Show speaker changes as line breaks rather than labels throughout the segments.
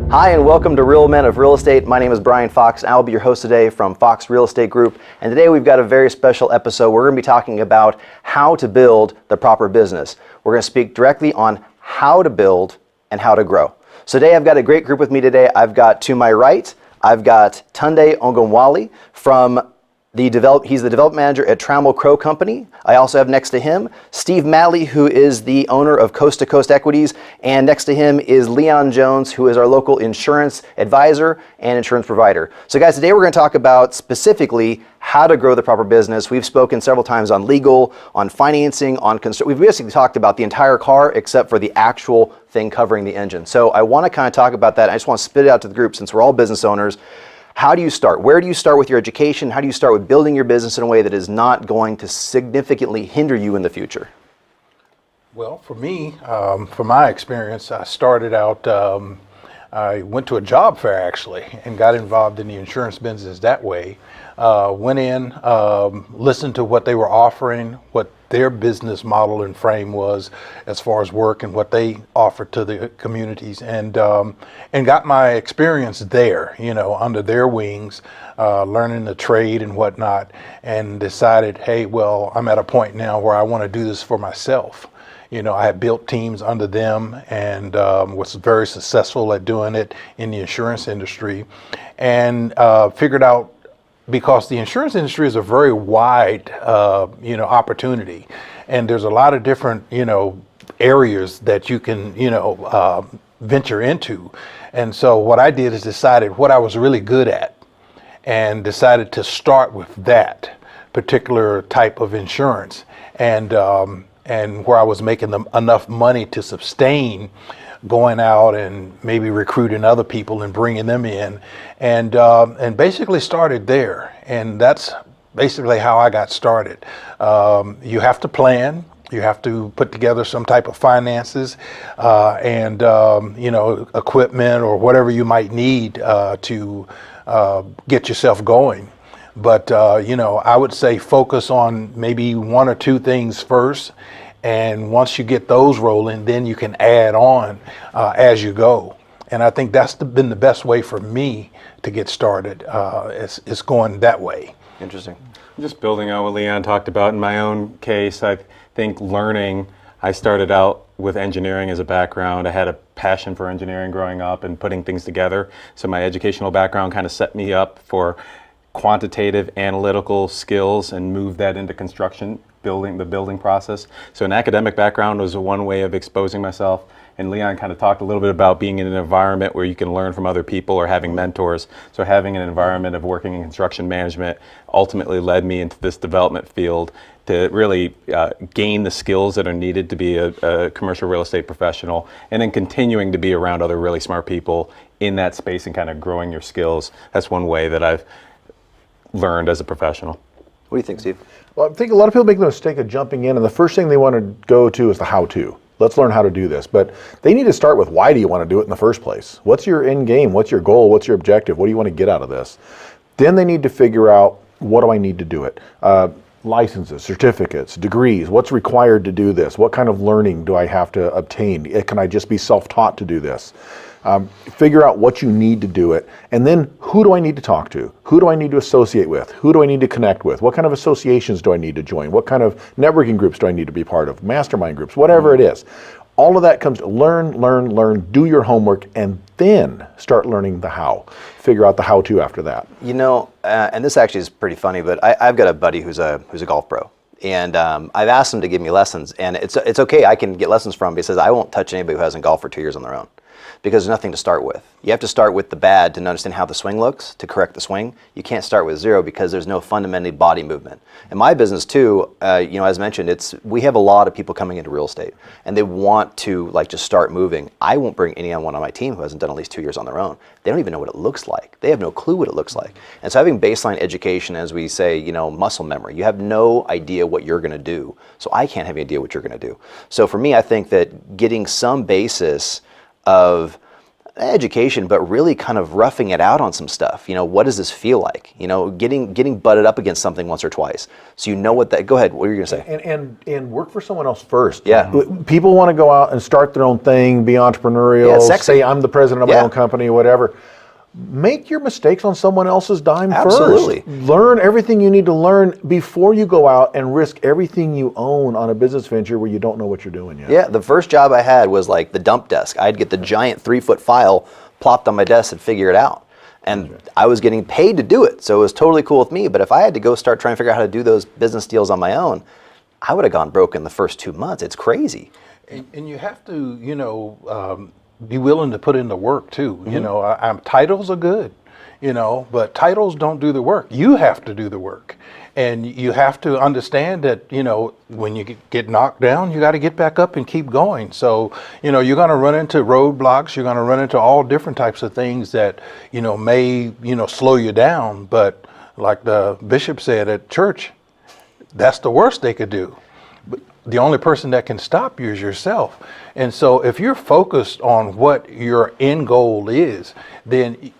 Hi, and welcome to Real Men of Real Estate. My name is Brian Fox, and I'll be your host today from Fox Real Estate Group. And today we've got a very special episode. We're going to be talking about how to build the proper business. We're going to speak directly on how to build and how to grow. So today I've got a great group with me today. I've got to my right, I've got Tunde Ogunwole from he's the development manager at Trammel Crow Company. I also have next to him Steve Matley, who is the owner of Coast to Coast Equities, and next to him is Leon Jones, who is our local insurance advisor and insurance provider. So guys, today we're going to talk about specifically how to grow the proper business. We've spoken several times on legal, on financing, on we've basically talked about the entire car except for the actual thing covering the engine. So I want to kind of talk about that. I just want to spit it out to the group since we're all business owners. How do you start? Where do you start with your education? How do you start with building your business in a way that is not going to significantly hinder you in the future?
Well, for me, from my experience, I started out, I went to a job fair actually and got involved in the insurance business that way. Went in, listened to what they were offering, what their business model and frame was as far as work and what they offered to the communities, and got my experience there, under their wings, learning the trade and whatnot, and decided, hey, well, I'm at a point now where I want to do this for myself. I had built teams under them and was very successful at doing it in the insurance industry, and figured out, because the insurance industry is a very wide, opportunity, and there's a lot of different, areas that you can, venture into. And so what I did is decided what I was really good at, and decided to start with that particular type of insurance, and where I was making enough money to sustain going out and maybe recruiting other people and bringing them in, and basically started there. And that's basically how I got started. You have to plan. You have to put together some type of finances and equipment or whatever you might need to get yourself going. But I would say focus on maybe one or two things first. And once you get those rolling, then you can add on as you go. And I think that's been the best way for me to get started. It's going that way.
Interesting.
Just building on what Leon talked about, in my own case, I think learning, I started out with engineering as a background. I had a passion for engineering growing up and putting things together. So my educational background kind of set me up for quantitative analytical skills and moved that into construction, the building process. So an academic background was one way of exposing myself. And Leon kind of talked a little bit about being in an environment where you can learn from other people or having mentors. So having an environment of working in construction management ultimately led me into this development field to really gain the skills that are needed to be a commercial real estate professional, and then continuing to be around other really smart people in that space and kind of growing your skills. That's one way that I've learned as a professional.
What do you think, Steve?
Well, I think a lot of people make the mistake of jumping in, and the first thing they want to go to is the how-to. Let's learn how to do this. But they need to start with, why do you want to do it in the first place? What's your end game? What's your goal? What's your objective? What do you want to get out of this? Then they need to figure out, what do I need to do it? Licenses, certificates, degrees, what's required to do this? What kind of learning do I have to obtain? Can I just be self-taught to do this? Figure out what you need to do it, and then who do I need to talk to? Who do I need to associate with? Who do I need to connect with? What kind of associations do I need to join? What kind of networking groups do I need to be part of? Mastermind groups, whatever it is. All of that comes to learn, do your homework, and then start learning the how. Figure out the how-to after that.
And this actually is pretty funny, but I've got a buddy who's a golf pro. And I've asked him to give me lessons, and it's okay, I can get lessons from him, but he says, I won't touch anybody who hasn't golfed for 2 years on their own, because there's nothing to start with. You have to start with the bad to understand how the swing looks, to correct the swing. You can't start with zero because there's no fundamentally body movement. In my business too, as mentioned, we have a lot of people coming into real estate, and they want to just start moving. I won't bring anyone on my team who hasn't done at least 2 years on their own. They don't even know what it looks like. They have no clue what it looks like. And so having baseline education, as we say, muscle memory, you have no idea what you're going to do. So I can't have any idea what you're going to do. So for me, I think that getting some basis of education, but really kind of roughing it out on some stuff. What does this feel like? Getting butted up against something once or twice, so you know what that. Go ahead. What were you gonna say?
And work for someone else first.
Yeah.
People want to go out and start their own thing, be entrepreneurial.
Yeah, sexy.
Say I'm the president of my
Yeah.
own company, whatever. Make your mistakes on someone else's dime
Absolutely.
first. Learn everything you need to learn before you go out and risk everything you own on a business venture where you don't know what you're doing yet.
Yeah, the first job I had was like the dump desk. I'd get the giant 3-foot file plopped on my desk and figure it out. And I was getting paid to do it, so it was totally cool with me. But if I had to go start trying to figure out how to do those business deals on my own, I would have gone broke in the first 2 months. It's crazy.
And you have to, be willing to put in the work too. Titles are good, but titles don't do the work. You have to do the work. And you have to understand that, when you get knocked down, you got to get back up and keep going. So, you're going to run into roadblocks. You're going to run into all different types of things that, may, slow you down. But like the bishop said at church, that's the worst they could do. But the only person that can stop you is yourself. And so if you're focused on what your end goal is, then,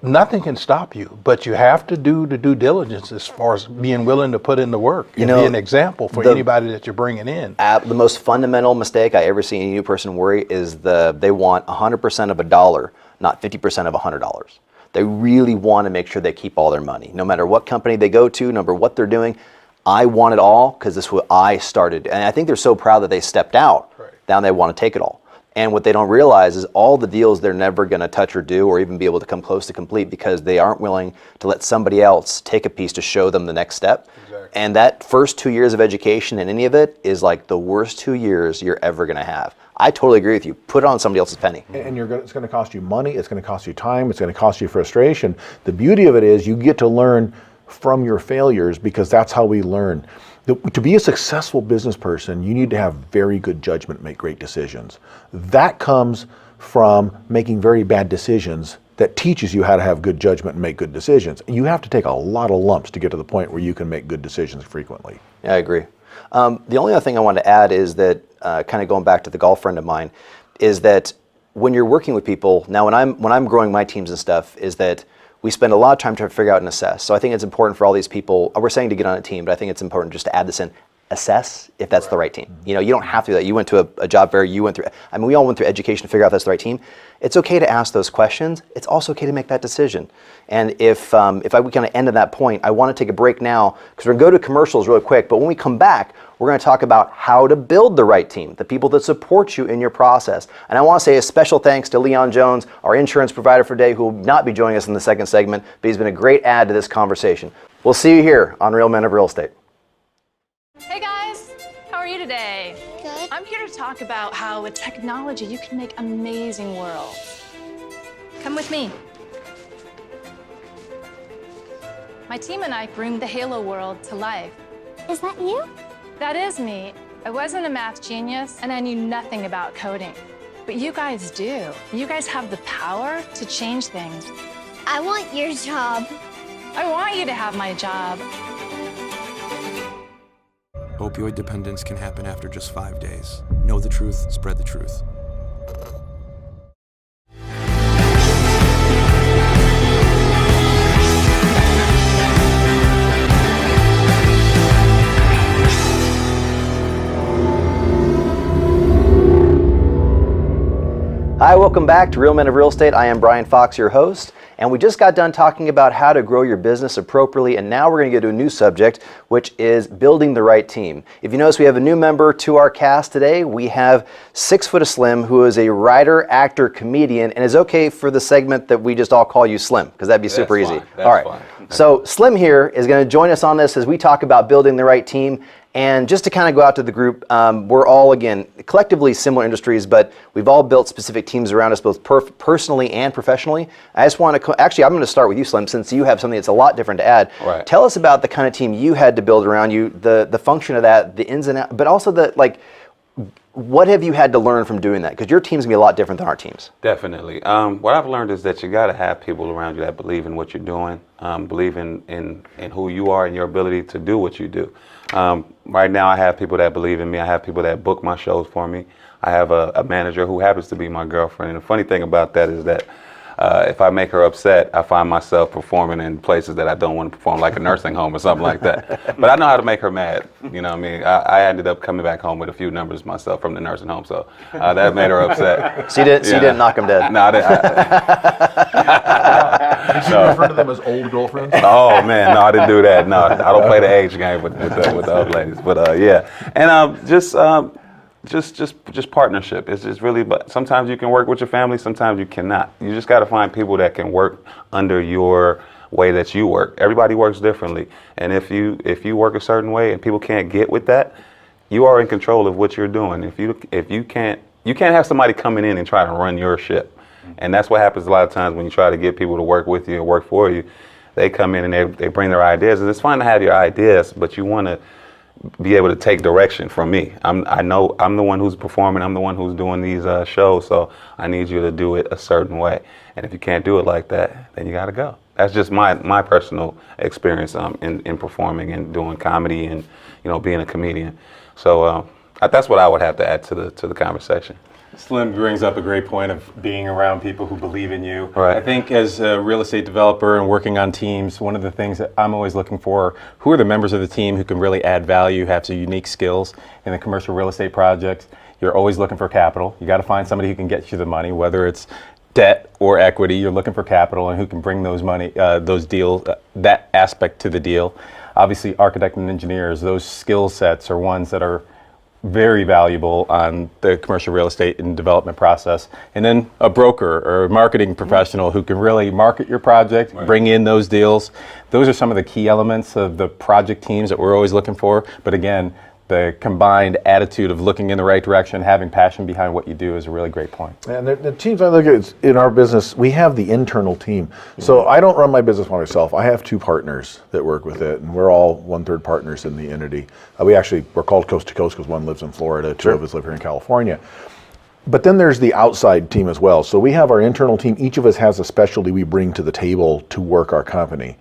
nothing can stop you, but you have to do the due diligence as far as being willing to put in the work and be an example for anybody that you're bringing in.
The most fundamental mistake I ever see any new person worry is they want 100% of a dollar, not 50% of $100. They really want to make sure they keep all their money, no matter what company they go to, no matter what they're doing. I want it all because this is what I started. And I think they're so proud that they stepped out.
Right.
Now they want to take it all. And what they don't realize is all the deals they're never going to touch or do or even be able to come close to complete because they aren't willing to let somebody else take a piece to show them the next step.
Exactly.
And that first 2 years of education in any of it is like the worst 2 years you're ever going to have. I totally agree with you. Put it on somebody else's penny.
And it's going to cost you money, it's going to cost you time, it's going to cost you frustration. The beauty of it is you get to learn from your failures because that's how we learn. To be a successful business person, you need to have very good judgment, make great decisions. That comes from making very bad decisions that teaches you how to have good judgment and make good decisions. You have to take a lot of lumps to get to the point where you can make good decisions frequently.
Yeah, I agree. The only other thing I wanted to add is that, kind of going back to the golf friend of mine, is that when you're working with people, now when I'm growing my teams and stuff, is that we spend a lot of time trying to figure out and assess. So I think it's important for all these people, we're saying to get on a team, but I think it's important just to add this in, assess if that's the right team. You don't have to do that. You went to a job fair, we all went through education to figure out if that's the right team. It's okay to ask those questions. It's also okay to make that decision. And if we kind of end at that point, I want to take a break now because we're going to go to commercials really quick, but when we come back, we're going to talk about how to build the right team, the people that support you in your process. And I want to say a special thanks to Leon Jones, our insurance provider for today, who will not be joining us in the second segment, but he's been a great add to this conversation. We'll see you here on Real Men of Real Estate.
Hey guys, how are you today?
Good.
I'm here to talk about how with technology you can make amazing worlds. Come with me. My team and I bring the Halo world to life.
Is that you?
That is me. I wasn't a math genius and I knew nothing about coding. But you guys do. You guys have the power to change things.
I want your job.
I want you to have my job.
Opioid dependence can happen after just 5 days. Know the truth, spread the truth.
Hi, welcome back to Real Men of Real Estate. I am Brian Fox, your host, and we just got done talking about how to grow your business appropriately, and now we're going to get to a new subject, which is building the right team. If you notice, we have a new member to our cast today. We have Slimm, who is a writer, actor, comedian, and is okay for the segment that we just all call you Slim, because that'd be super easy.
That's
all right.
fine.
So Slim here is going to join us on this as we talk about building the right team. And just to kind of go out to the group, we're all, again, collectively similar industries, but we've all built specific teams around us, both personally and professionally. I just want to, actually, I'm going to start with you, Slim, since you have something that's a lot different to add.
Right.
Tell us about the kind of team you had to build around you, the function of that, the ins and outs, but also what have you had to learn from doing that? Because your team's going to be a lot different than our teams.
Definitely. What I've learned is that you got to have people around you that believe in what you're doing, believe in who you are and your ability to do what you do. Right now, I have people that believe in me. I have people that book my shows for me. I have a manager who happens to be my girlfriend. And the funny thing about that is that if I make her upset, I find myself performing in places that I don't want to perform, like a nursing home or something like that. But I know how to make her mad. You know what I mean? I ended up coming back home with a few numbers myself from the nursing home, so that made her upset.
So you didn't knock them dead.
No, I didn't.
You refer to them as old girlfriends?
Oh man, no, I didn't do that. No, I don't play the age game with the other ladies. But yeah, and just partnership. It's just really, but sometimes you can work with your family, sometimes you cannot. You just got to find people that can work under your way that you work. Everybody works differently, and if you work a certain way and people can't get with that, you are in control of what you're doing. If you can't have somebody coming in and try to run your ship, and that's what happens a lot of times when you try to get people to work with you or work for you. They come in and they bring their ideas, and it's fine to have your ideas, but you want to be able to take direction from me. I know I'm the one who's performing, I'm the one who's doing these shows, so I need you to do it a certain way. And if you can't do it like that, then you gotta go. That's just my personal experience in performing and doing comedy and being a comedian. So that's what I would have to add to the conversation.
Slimm brings up a great point of being around people who believe in you.
Right.
I think as a real estate developer and working on teams, one of the things that I'm always looking for, who are the members of the team who can really add value, have some unique skills in the commercial real estate projects. You're always looking for capital. You got to find somebody who can get you the money, whether it's debt or equity. You're looking for capital and who can bring those deals, that aspect to the deal. Obviously, architect and engineers, those skill sets are ones that are very valuable on the commercial real estate and development process. And then a broker or a marketing professional who can really market your project, bring in those deals. Those are some of the key elements of the project teams that we're always looking for. But again, the combined attitude of looking in the right direction, having passion behind what you do is a really great point.
And the teams I look at in our business, we have the internal team. So I don't run my business by myself. I have two partners that work with it, and we're all 1/3 partners in the entity. We're called Coast to Coast because one lives in Florida, two of us live here in California. But then there's the outside team as well. So we have our internal team. Each of us has a specialty we bring to the table to work our company.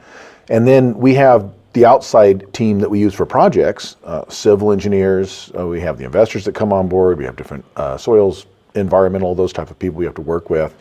And then we have the outside team that we use for projects, civil engineers, we have the investors that come on board, we have different soils, environmental, those type of people we have to work with.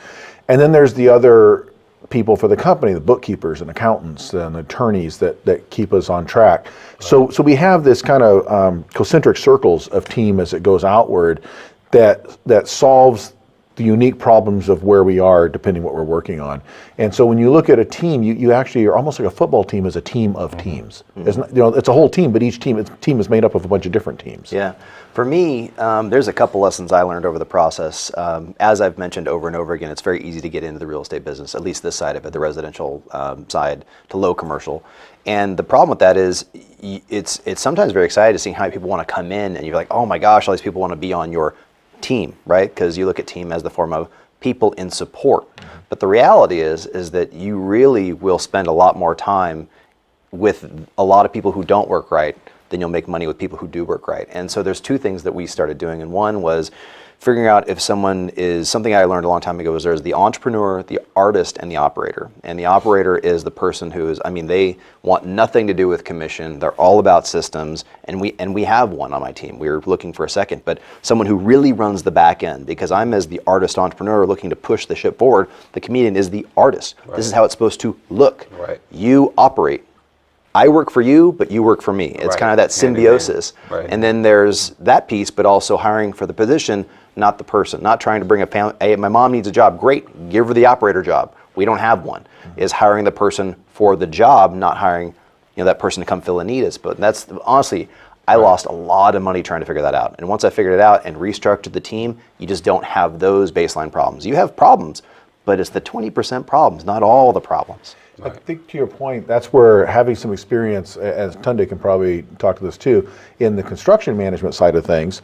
And then there's the other people for the company, the bookkeepers and accountants and attorneys that keep us on track. Right. So we have this kind of concentric circles of team as it goes outward that solves the unique problems of where we are depending what we're working on. And so when you look at a team, you actually are almost like a football team is a team of teams. It's not, it's a whole team, but each team is made up of a bunch of different teams.
Yeah. For me, there's a couple lessons I learned over the process. As I've mentioned over and over again, it's very easy to get into the real estate business, at least this side of it, the residential side to low commercial. And the problem with that is it's sometimes very exciting to see how many people want to come in and you're like, oh my gosh, all these people want to be on your team, right? Because you look at team as the form of people in support. But the reality is that you really will spend a lot more time with a lot of people who don't work right than you'll make money with people who do work right. And so there's two things that we started doing. And one was figuring out if someone is, something I learned a long time ago was there's the entrepreneur, the artist, and the operator. And the operator is the person who is, they want nothing to do with commission. They're all about systems. And we have one on my team. We were looking for a second, but someone who really runs the back end, because I'm as the artist entrepreneur looking to push the ship forward, the comedian is the artist. Right. This is how it's supposed to look.
Right.
You operate. I work for you, but you work for me. It's kind of that symbiosis. Right. And then there's that piece, but also hiring for the position, not the person. Not trying to bring a family, hey, my mom needs a job, great, give her the operator job. We don't have one. Is hiring the person for the job, not hiring that person to come fill a need. But that's, honestly, I lost a lot of money trying to figure that out. And once I figured it out and restructured the team, you just don't have those baseline problems. You have problems, but it's the 20% problems, not all the problems.
I think to your point, that's where having some experience, as Tunde can probably talk to this too, in the construction management side of things,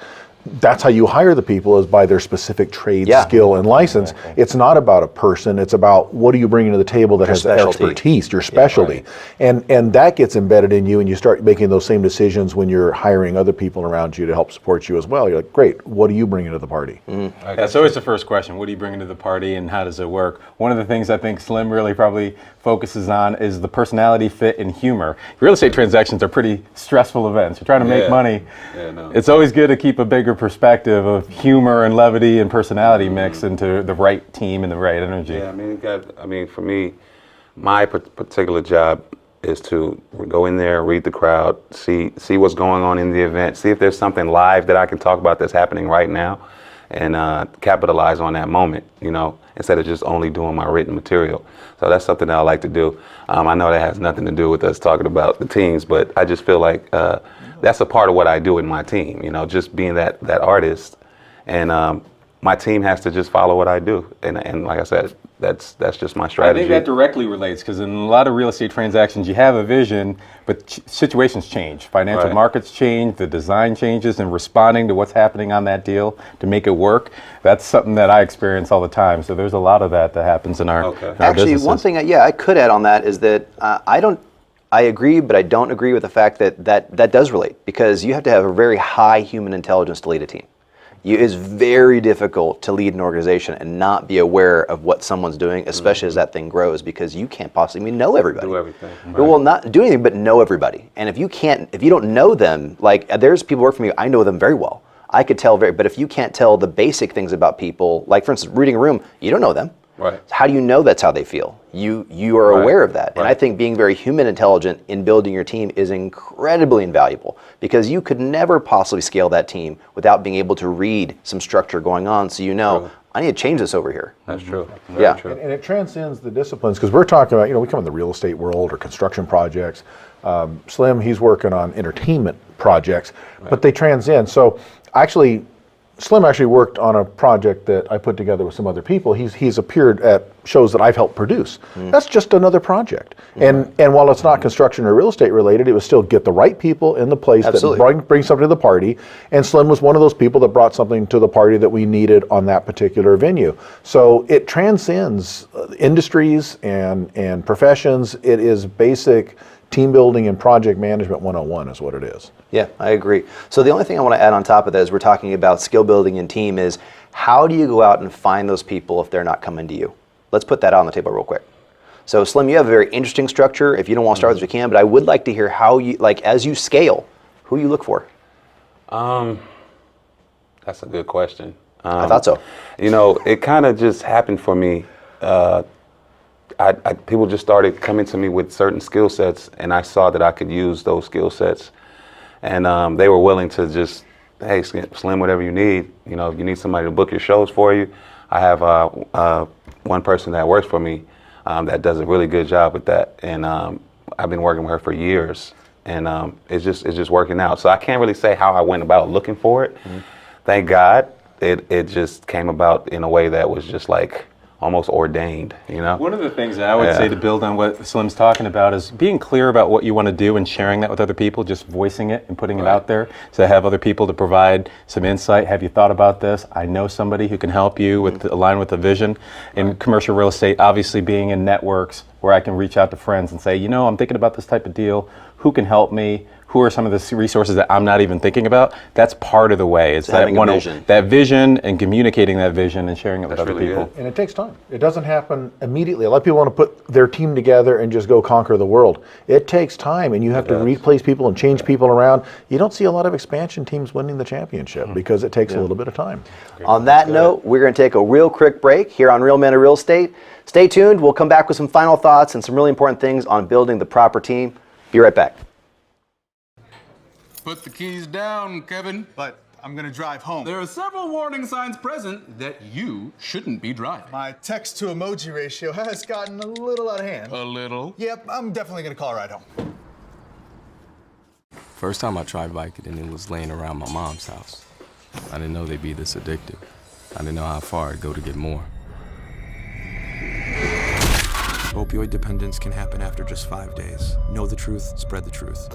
that's how you hire the people, is by their specific trade,
Yeah.
skill, and license. It's not about a person. It's about what do you bring to the table that has
specialty.
expertise, your specialty. And that gets embedded in you, and you start making those same decisions when you're hiring other people around you to help support you as well. You're like, great, what do you bring to the party?
That's always the first question. What do you bring to the party and how does it work? One of the things I think Slimm really probably focuses on is the personality fit and humor. Real estate transactions are pretty stressful events. You're trying to make money. It's always good to keep a bigger perspective of humor and levity and personality mix into the right team and the right energy.
Yeah, I mean, for me, my particular job is to go in there, read the crowd, see what's going on in the event, see if there's something live that I can talk about that's happening right now, and capitalize on that moment, you know, instead of just only doing my written material. So that's something that I like to do. I know that has nothing to do with us talking about the teams, but I just feel like that's a part of what I do in my team, you know, just being that artist. And my team has to just follow what I do. And like I said, that's just my
I
strategy.
think that directly relates because in a lot of real estate transactions, you have a vision, but situations change. Financial markets change, the design changes, and responding to what's happening on that deal to make it work. That's something that I experience all the time. So there's a lot of that happens in our, in our
Actually,
businesses.
one thing, I could add on that is that I agree, but I don't agree with the fact that does relate, because you have to have a very high human intelligence to lead a team. It's very difficult to lead an organization and not be aware of what someone's doing, especially as that thing grows, because you can't possibly know everybody.
Do everything.
Well, not do anything, but know everybody. And if you don't know them, like there's people who work for me, I know them very well. I could tell but if you can't tell the basic things about people, like for instance, reading a room, you don't know them.
Right.
How do you know that's how they feel? You are aware of that. And I think being very human intelligent in building your team is incredibly invaluable, because you could never possibly scale that team without being able to read some structure going on, so you know, I need to change this over here.
That's true.
Yeah.
True.
And it transcends the disciplines, because we're talking about, we come in the real estate world or construction projects. Slimm, he's working on entertainment projects, but they transcend. So Slimm actually worked on a project that I put together with some other people. He's appeared at shows that I've helped produce. That's just another project. And while it's not construction or real estate related, it was still get the right people in the place that bring something to the party. And Slimm was one of those people that brought something to the party that we needed on that particular venue. So it transcends industries and professions. It is basic team building and project management 101 is what it is.
Yeah, I agree. So the only thing I want to add on top of that, as we're talking about skill building and team, is how do you go out and find those people if they're not coming to you? Let's put that on the table real quick. So Slimm, you have a very interesting structure. If you don't want to start with this, you can, but I would like to hear how you, like as you scale, who you look for.
That's a good question.
I thought so.
It kind of just happened for me. People just started coming to me with certain skill sets, and I saw that I could use those skill sets. And they were willing to just, hey, Slimm, whatever you need. If you need somebody to book your shows for you, I have one person that works for me that does a really good job with that. And I've been working with her for years, and it's just working out. So I can't really say how I went about looking for it. Thank God, it just came about in a way that was just like almost ordained,
One of the things that I would say to build on what Slimm's talking about is being clear about what you want to do and sharing that with other people, just voicing it and putting it out there. So have other people to provide some insight. Have you thought about this? I know somebody who can help you with align with the vision. In commercial real estate, obviously being in networks where I can reach out to friends and say, I'm thinking about this type of deal. Who can help me? Who are some of the resources that I'm not even thinking about? That's part of the way. It's that vision and communicating that vision and sharing it with other people.
And it takes time. It doesn't happen immediately. A lot of people want to put their team together and just go conquer the world. It takes time, and you have to replace people and change people around. You don't see a lot of expansion teams winning the championship because it takes a little bit of time.
On that note, we're going to take a real quick break here on Real Men of Real Estate. Stay tuned. We'll come back with some final thoughts and some really important things on building the proper team. Be right back.
Put the keys down, Kevin.
But I'm gonna drive home.
There are several warning signs present that you shouldn't be driving.
My text to emoji ratio has gotten a little out of hand.
A little?
Yep, I'm definitely gonna call a ride home.
First time I tried Vicodin, it was laying around my mom's house. I didn't know they'd be this addictive. I didn't know how far I'd go to get more. Opioid dependence can happen after just 5 days. Know the truth, spread the truth.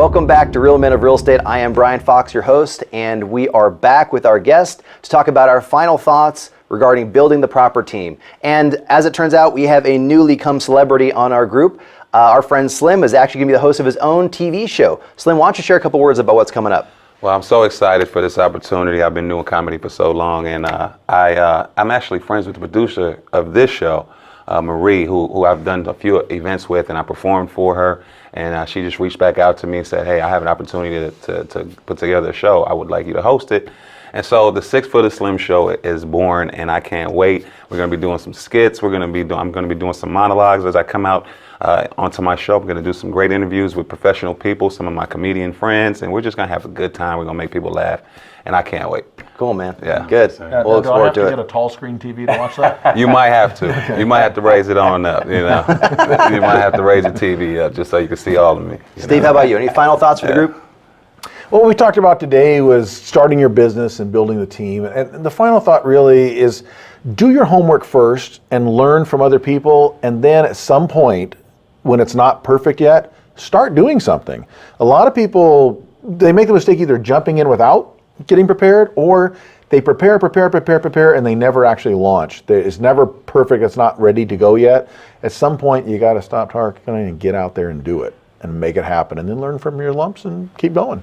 Welcome back to Real Men of Real Estate. I am Brian Fox, your host, and we are back with our guest to talk about our final thoughts regarding building the proper team. And as it turns out, we have a newly come celebrity on our group. Our friend Slimm is actually going to be the host of his own TV show. Slimm, why don't you share a couple words about what's coming up?
Well, I'm so excited for this opportunity. I've been doing comedy for so long, and I'm actually friends with the producer of this show, Marie, who I've done a few events with, and I performed for her. And she just reached back out to me and said, hey, I have an opportunity to put together a show. I would like you to host it. And so the 6 Foota Slimm show is born, and I can't wait. We're going to be doing some skits. I'm going to be doing some monologues as I come out onto my show. I'm going to do some great interviews with professional people, some of my comedian friends, and we're just going to have a good time. We're going to make people laugh, and I can't wait.
Cool, man.
Yeah.
Good. We'll look forward to it.
Do I have to get a tall screen TV to watch that?
You might have to. You might have to raise it on up, you know. You might have to raise the TV up just so you can see all of me.
Steve, how about you? Any final thoughts for the group?
What we talked about today was starting your business and building the team. And the final thought really is do your homework first and learn from other people. And then at some point, when it's not perfect yet, start doing something. A lot of people, they make the mistake either jumping in without getting prepared, or they prepare, and they never actually launch. It's never perfect. It's not ready to go yet. At some point, you got to stop talking and get out there and do it and make it happen, and then learn from your lumps and keep going.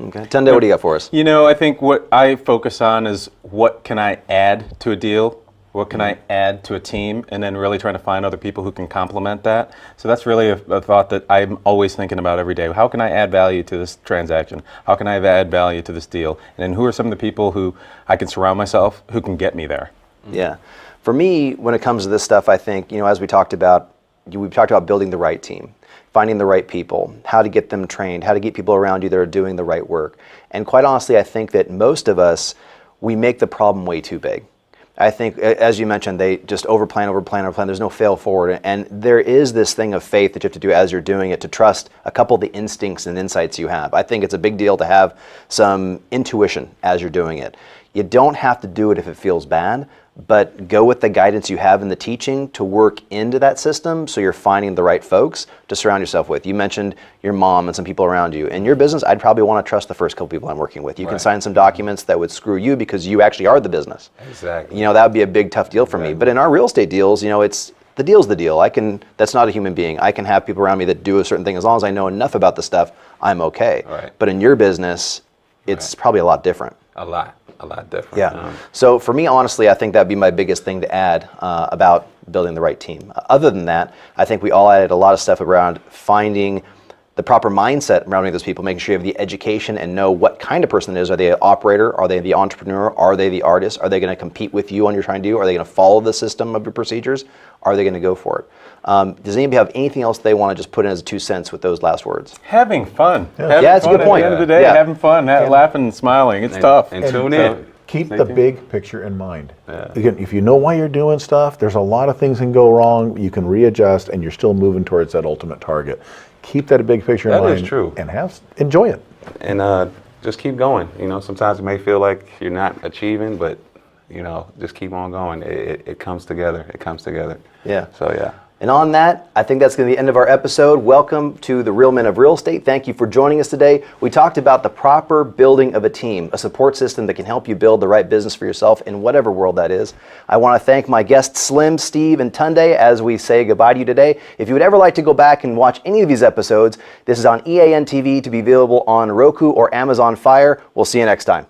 Okay. Tunde, what do you got for us?
You know, I think what I focus on is what can I add to a deal? What can I add to a team? And then really trying to find other people who can complement that. So that's really a thought that I'm always thinking about every day. How can I add value to this transaction? How can I add value to this deal? And then who are some of the people who I can surround myself who can get me there?
Yeah. For me, when it comes to this stuff, I think, as we've talked about building the right team, finding the right people, how to get them trained, how to get people around you that are doing the right work. And quite honestly, I think that most of us, we make the problem way too big. I think, as you mentioned, they just overplan. There's no fail forward. And there is this thing of faith that you have to do as you're doing it, to trust a couple of the instincts and insights you have. I think it's a big deal to have some intuition as you're doing it. You don't have to do it if it feels bad, but go with the guidance you have in the teaching to work into that system so you're finding the right folks to surround yourself with. You mentioned your mom and some people around you. In your business, I'd probably want to trust the first couple people I'm working with. You can sign some documents that would screw you because you actually are the business.
Exactly.
That would be a big, tough deal for me. But in our real estate deals, it's the deal's the deal. That's not a human being. I can have people around me that do a certain thing. As long as I know enough about the stuff, I'm okay.
Right.
But in your business, it's probably a lot different.
A lot different.
Yeah. So for me, honestly, I think that'd be my biggest thing to add about building the right team. Other than that, I think we all added a lot of stuff around finding the proper mindset around those people, making sure you have the education and know what kind of person it is. Are they an operator? Are they the entrepreneur? Are they the artist? Are they going to compete with you on what you're trying to do? Are they going to follow the system of your procedures? Are they going to go for it? Does anybody have anything else they want to just put in as 2 cents with those last words?
Having fun.
Yeah, it's a good point.
At the end of the day, having fun, laughing and smiling. It's tough.
And tune in.
Keep the big picture in mind. Again, if you know why you're doing stuff, there's a lot of things can go wrong. You can readjust, and you're still moving towards that ultimate target. Keep that big picture in mind.
That is true.
And enjoy it.
And just keep going. Sometimes it may feel like you're not achieving, but just keep on going. It comes together. It comes together.
Yeah.
So yeah.
And on that, I think that's going to be the end of our episode. Welcome to the Real Men of Real Estate. Thank you for joining us today. We talked about the proper building of a team, a support system that can help you build the right business for yourself in whatever world that is. I want to thank my guests, Slimm, Steve, and Tunde, as we say goodbye to you today. If you would ever like to go back and watch any of these episodes, this is on EAN TV, to be available on Roku or Amazon Fire. We'll see you next time.